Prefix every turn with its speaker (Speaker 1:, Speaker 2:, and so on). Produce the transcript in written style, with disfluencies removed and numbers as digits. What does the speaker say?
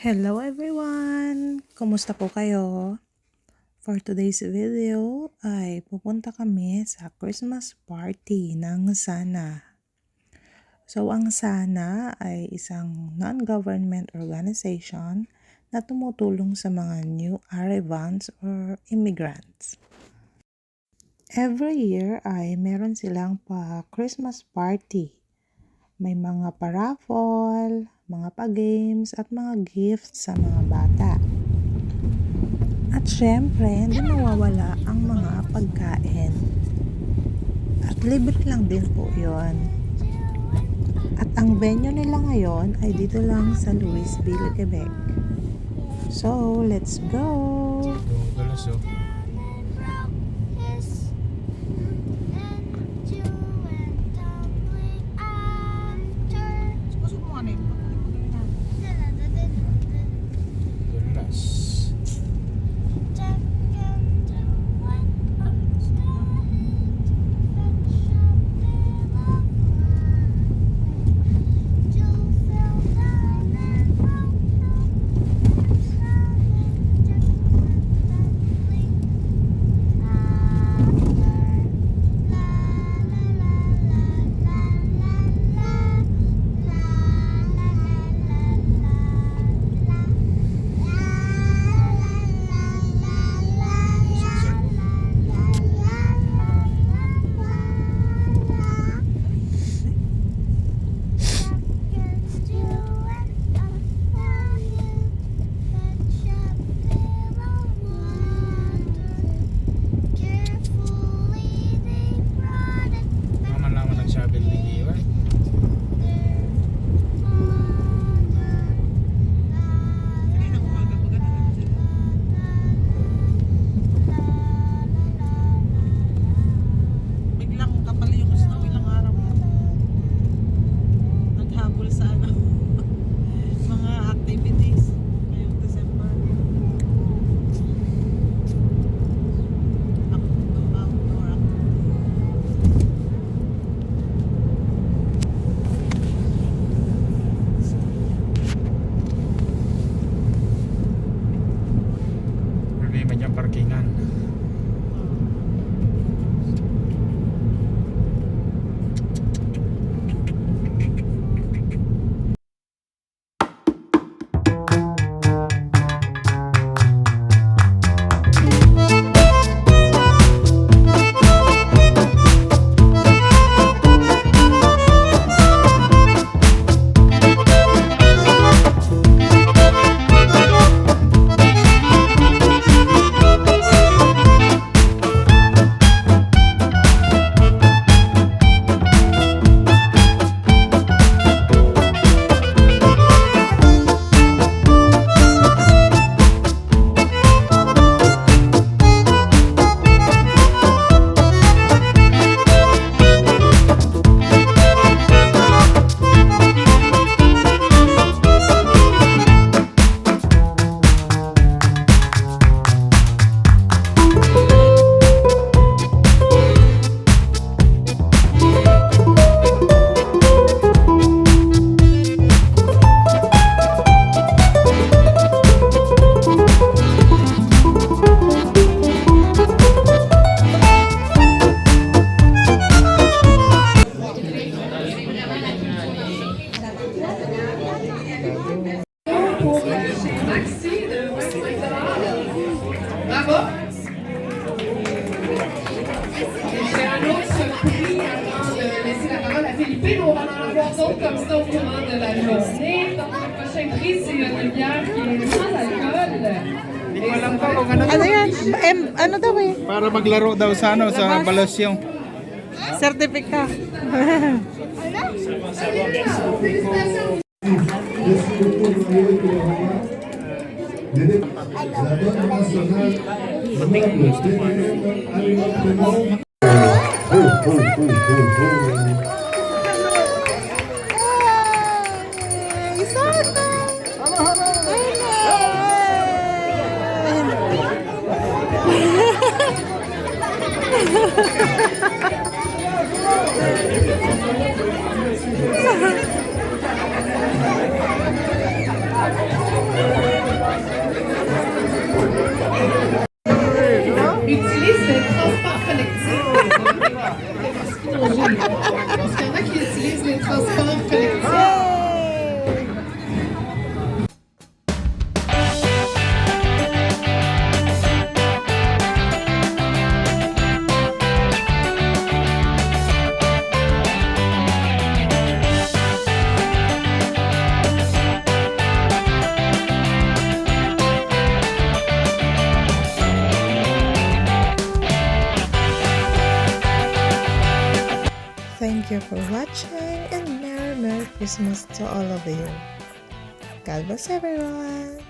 Speaker 1: Hello everyone! Kumusta po kayo? For today's video ay pupunta kami sa Christmas party ng Sana. So ang Sana ay isang non-government organization na tumutulong sa mga new arrivals or immigrants. Every year ay meron silang Christmas party. May mga pa-raffle, mga pa-games at mga gifts sa mga bata. At syempre, hindi mawawala ang mga pagkain. At libre lang din po yon. At ang venue nila ngayon ay dito lang sa Louisville, Quebec. So, let's go!
Speaker 2: Parkingan.
Speaker 3: Philippe, on va en avoir d'autres comme ça au courant de la journée. Donc, le prochain prix, c'est une bière qui est sans alcool.
Speaker 2: Hindi ko alam to kung ano.
Speaker 1: Ano yan? Ano daw eh?
Speaker 2: Para maglaro daw sa balasyon.
Speaker 1: Sertifika. thank you for watching and Merry Christmas to all of you. God bless everyone.